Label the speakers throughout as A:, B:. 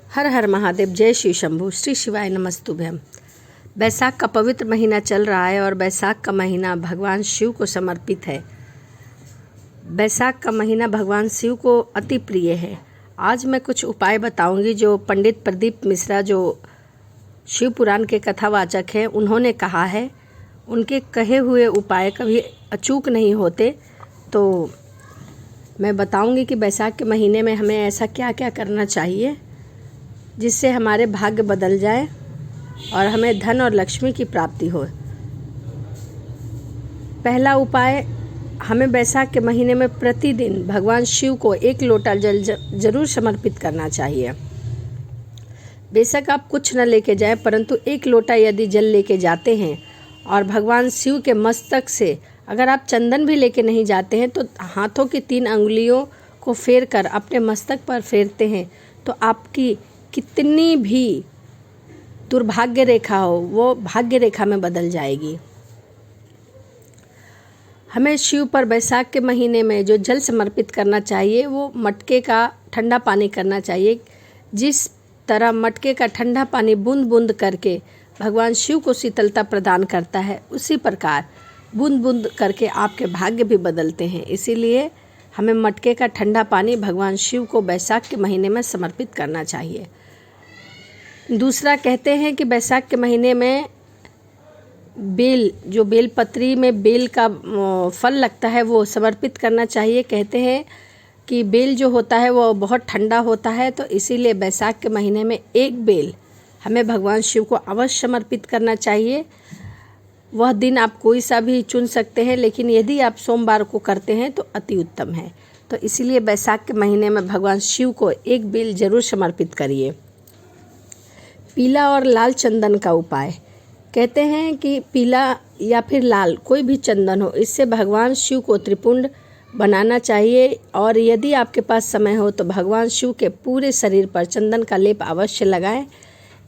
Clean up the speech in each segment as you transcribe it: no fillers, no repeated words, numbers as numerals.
A: हर हर महादेव, जय श्री शंभू, श्री शिवाय नमस्तुभ्यम। बैसाख का पवित्र महीना चल रहा है और बैसाख का महीना भगवान शिव को समर्पित है। बैसाख का महीना भगवान शिव को अति प्रिय है। आज मैं कुछ उपाय बताऊंगी जो पंडित प्रदीप मिश्रा, जो शिव पुराण के कथावाचक हैं, उन्होंने कहा है। उनके कहे हुए उपाय कभी अचूक नहीं होते। तो मैं बताऊंगी कि बैसाख के महीने में हमें ऐसा क्या क्या करना चाहिए जिससे हमारे भाग्य बदल जाए और हमें धन और लक्ष्मी की प्राप्ति हो। पहला उपाय, हमें बैसाख के महीने में प्रतिदिन भगवान शिव को 1 लोटा जल जरूर समर्पित करना चाहिए। बेशक आप कुछ न लेके जाएं, परंतु 1 लोटा यदि जल लेके जाते हैं और भगवान शिव के मस्तक से, अगर आप चंदन भी लेके नहीं जाते हैं तो हाथों की 3 अंगुलियों को फेर कर अपने मस्तक पर फेरते हैं तो आपकी कितनी भी दुर्भाग्य रेखा हो वो भाग्य रेखा में बदल जाएगी। हमें शिव पर बैसाख के महीने में जो जल समर्पित करना चाहिए वो मटके का ठंडा पानी करना चाहिए। जिस तरह मटके का ठंडा पानी बूंद बूंद करके भगवान शिव को शीतलता प्रदान करता है, उसी प्रकार बूंद बूंद करके आपके भाग्य भी बदलते हैं। इसीलिए हमें मटके का ठंडा पानी भगवान शिव को बैसाख के महीने में समर्पित करना चाहिए। दूसरा, कहते हैं कि बैसाख के महीने में बेल पत्री में बेल का फल लगता है वो समर्पित करना चाहिए। कहते हैं कि बेल जो होता है वो बहुत ठंडा होता है, तो इसीलिए बैसाख के महीने में 1 बेल हमें भगवान शिव को अवश्य समर्पित करना चाहिए। वह दिन आप कोई सा भी चुन सकते हैं, लेकिन यदि आप सोमवार को करते हैं तो अति उत्तम है। तो इसीलिए बैसाख के महीने में भगवान शिव को 1 बेल जरूर समर्पित करिए। पीला और लाल चंदन का उपाय, कहते हैं कि पीला या फिर लाल कोई भी चंदन हो, इससे भगवान शिव को त्रिपुंड बनाना चाहिए। और यदि आपके पास समय हो तो भगवान शिव के पूरे शरीर पर चंदन का लेप अवश्य लगाएं।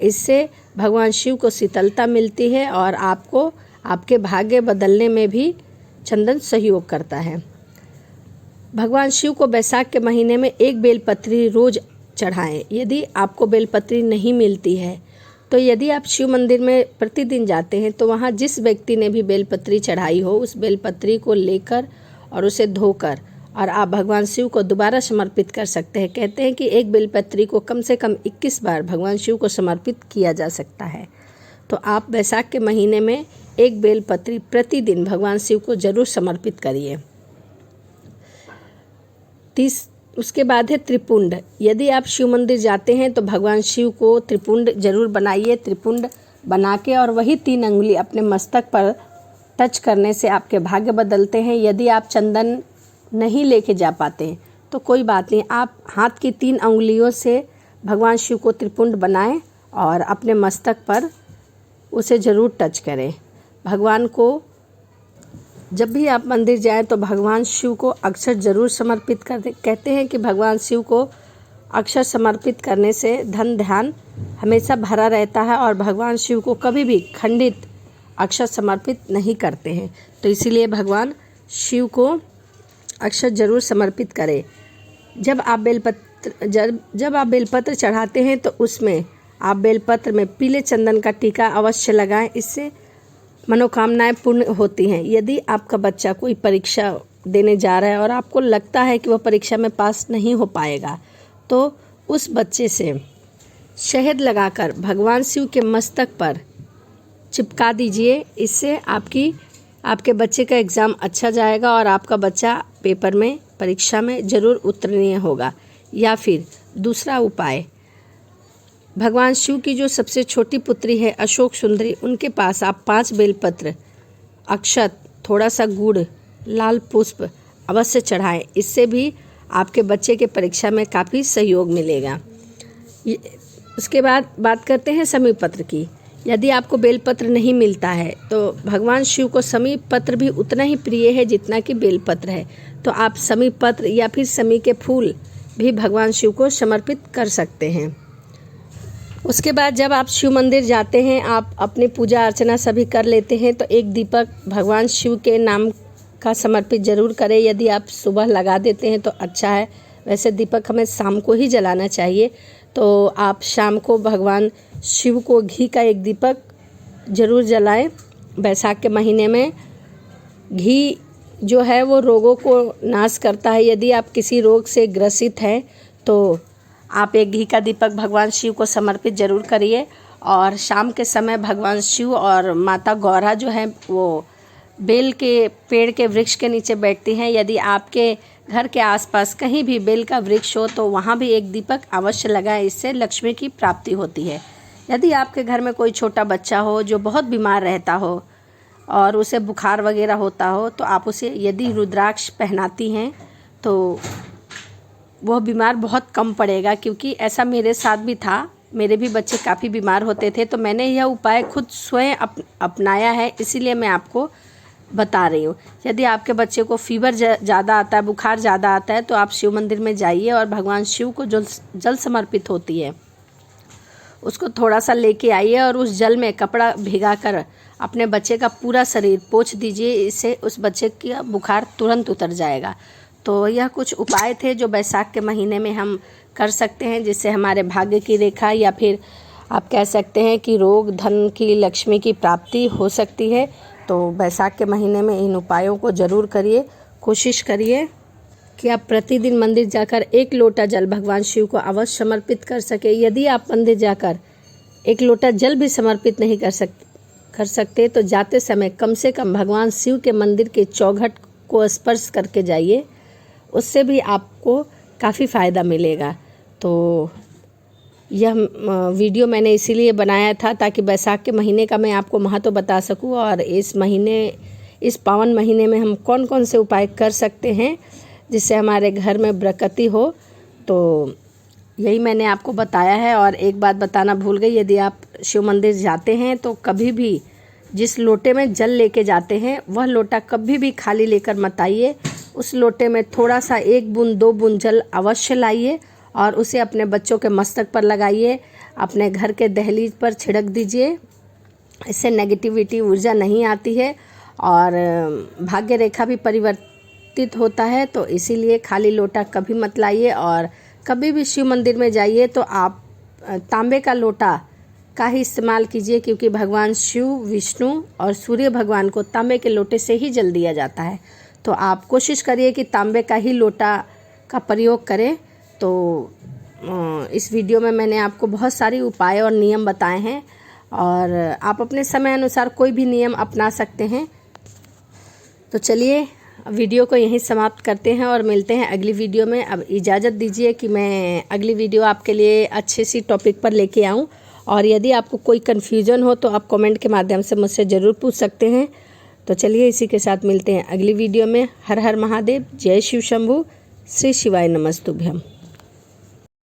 A: इससे भगवान शिव को शीतलता मिलती है और आपको आपके भाग्य बदलने में भी चंदन सहयोग करता है। भगवान शिव को बैसाख के महीने में 1 बेलपत्री रोज चढ़ाएं। यदि आपको बेलपत्री नहीं मिलती है तो यदि आप शिव मंदिर में प्रतिदिन जाते हैं तो वहाँ जिस व्यक्ति ने भी बेलपत्री चढ़ाई हो उस बेलपत्री को लेकर और उसे धोकर और आप भगवान शिव को दोबारा समर्पित कर सकते हैं। कहते हैं कि 1 बेलपत्री को कम से कम 21 बार भगवान शिव को समर्पित किया जा सकता है। तो आप बैसाख के महीने में 1 बेलपत्री प्रतिदिन भगवान शिव को जरूर समर्पित करिए। उसके बाद है त्रिपुंड। यदि आप शिव मंदिर जाते हैं तो भगवान शिव को त्रिपुंड जरूर बनाइए। त्रिपुंड बना के और वही 3 अंगुली अपने मस्तक पर टच करने से आपके भाग्य बदलते हैं। यदि आप चंदन नहीं लेके जा पाते हैं तो कोई बात नहीं, आप हाथ की 3 अंगुलियों से भगवान शिव को त्रिपुंड बनाएं और अपने मस्तक पर उसे ज़रूर टच करें। भगवान को जब भी आप मंदिर जाएं तो भगवान शिव को अक्षर ज़रूर समर्पित कर दें। कहते हैं कि भगवान शिव को अक्षर समर्पित करने से धन ध्यान हमेशा भरा रहता है और भगवान शिव को कभी भी खंडित अक्षर समर्पित नहीं करते हैं। तो इसीलिए भगवान शिव को अक्षर ज़रूर समर्पित करें। जब आप बेलपत्र चढ़ाते हैं तो उसमें आप बेलपत्र में पीले चंदन का टीका अवश्य लगाएं। इससे मनोकामनाएं पूर्ण होती हैं। यदि आपका बच्चा कोई परीक्षा देने जा रहा है और आपको लगता है कि वह परीक्षा में पास नहीं हो पाएगा तो उस बच्चे से शहद लगाकर भगवान शिव के मस्तक पर चिपका दीजिए। इससे आपके बच्चे का एग्ज़ाम अच्छा जाएगा और आपका बच्चा पेपर में, परीक्षा में ज़रूर उत्तीर्ण होगा। या फिर दूसरा उपाय, भगवान शिव की जो सबसे छोटी पुत्री है अशोक सुंदरी, उनके पास आप 5 बेलपत्र, अक्षत, थोड़ा सा गुड़, लाल पुष्प अवश्य चढ़ाएं। इससे भी आपके बच्चे के परीक्षा में काफ़ी सहयोग मिलेगा। उसके बाद बात करते हैं समीप पत्र की। यदि आपको बेलपत्र नहीं मिलता है तो भगवान शिव को समीप पत्र भी उतना ही प्रिय है जितना कि बेलपत्र है। तो आप समीप पत्र या फिर समी के फूल भी भगवान शिव को समर्पित कर सकते हैं। उसके बाद जब आप शिव मंदिर जाते हैं, आप अपनी पूजा अर्चना सभी कर लेते हैं तो 1 दीपक भगवान शिव के नाम का समर्पित जरूर करें। यदि आप सुबह लगा देते हैं तो अच्छा है, वैसे दीपक हमें शाम को ही जलाना चाहिए। तो आप शाम को भगवान शिव को घी का एक दीपक ज़रूर जलाएं। बैसाख के महीने में घी जो है वो रोगों को नाश करता है। यदि आप किसी रोग से ग्रसित हैं तो आप एक घी का दीपक भगवान शिव को समर्पित ज़रूर करिए। और शाम के समय भगवान शिव और माता गौरा जो है वो बेल के पेड़ के वृक्ष के नीचे बैठती हैं। यदि आपके घर के आसपास कहीं भी बेल का वृक्ष हो तो वहाँ भी एक दीपक अवश्य लगाएं, इससे लक्ष्मी की प्राप्ति होती है। यदि आपके घर में कोई छोटा बच्चा हो जो बहुत बीमार रहता हो और उसे बुखार वगैरह होता हो तो आप उसे यदि रुद्राक्ष पहनाती हैं तो वह बीमार बहुत कम पड़ेगा, क्योंकि ऐसा मेरे साथ भी था। मेरे भी बच्चे काफ़ी बीमार होते थे तो मैंने यह उपाय खुद स्वयं अपनाया है, इसीलिए मैं आपको बता रही हूँ। यदि आपके बच्चे को फीवर ज़्यादा आता है, बुखार ज़्यादा आता है तो आप शिव मंदिर में जाइए और भगवान शिव को जो जल समर्पित होती है उसको थोड़ा सा लेके आइए और उस जल में कपड़ा भिगा कर अपने बच्चे का पूरा शरीर पोंछ दीजिए। इससे उस बच्चे का बुखार तुरंत उतर जाएगा। तो यह कुछ उपाय थे जो बैसाख के महीने में हम कर सकते हैं, जिससे हमारे भाग्य की रेखा या फिर आप कह सकते हैं कि रोग धन की लक्ष्मी की प्राप्ति हो सकती है। तो बैसाख के महीने में इन उपायों को ज़रूर करिए। कोशिश करिए कि आप प्रतिदिन मंदिर जाकर 1 लोटा जल भगवान शिव को अवश्य समर्पित कर सके। यदि आप मंदिर जाकर 1 लोटा जल भी समर्पित नहीं कर सकते तो जाते समय कम से कम भगवान शिव के मंदिर के चौखट को स्पर्श करके जाइए, उससे भी आपको काफ़ी फ़ायदा मिलेगा। तो यह वीडियो मैंने इसीलिए बनाया था ताकि बैसाख के महीने का मैं आपको महत्व बता सकूं और इस पावन महीने में हम कौन कौन से उपाय कर सकते हैं जिससे हमारे घर में बरकती हो। तो यही मैंने आपको बताया है। और एक बात बताना भूल गई, यदि आप शिव मंदिर जाते हैं तो कभी भी जिस लोटे में जल लेके जाते हैं वह लोटा कभी भी खाली लेकर मत आइए। उस लोटे में थोड़ा सा 1 बूंद 2 बूंद जल अवश्य लाइए और उसे अपने बच्चों के मस्तक पर लगाइए, अपने घर के दहलीज पर छिड़क दीजिए। इससे नेगेटिविटी ऊर्जा नहीं आती है और भाग्य रेखा भी परिवर्तित होता है। तो इसीलिए खाली लोटा कभी मत लाइए। और कभी भी शिव मंदिर में जाइए तो आप तांबे का लोटा का ही इस्तेमाल कीजिए, क्योंकि भगवान शिव, विष्णु और सूर्य भगवान को तांबे के लोटे से ही जल दिया जाता है। तो आप कोशिश करिए कि तांबे का ही लोटा का प्रयोग करें। तो इस वीडियो में मैंने आपको बहुत सारी उपाय और नियम बताए हैं और आप अपने समय अनुसार कोई भी नियम अपना सकते हैं। तो चलिए वीडियो को यहीं समाप्त करते हैं और मिलते हैं अगली वीडियो में। अब इजाज़त दीजिए कि मैं अगली वीडियो आपके लिए अच्छे सी टॉपिक पर लेके आऊँ। और यदि आपको कोई कन्फ्यूज़न हो तो आप कमेंट के माध्यम से मुझसे ज़रूर पूछ सकते हैं। तो चलिए इसी के साथ मिलते हैं अगली वीडियो में। हर हर महादेव, जय शिव शंभू, श्री शिवाय नमस्तुभ्यम।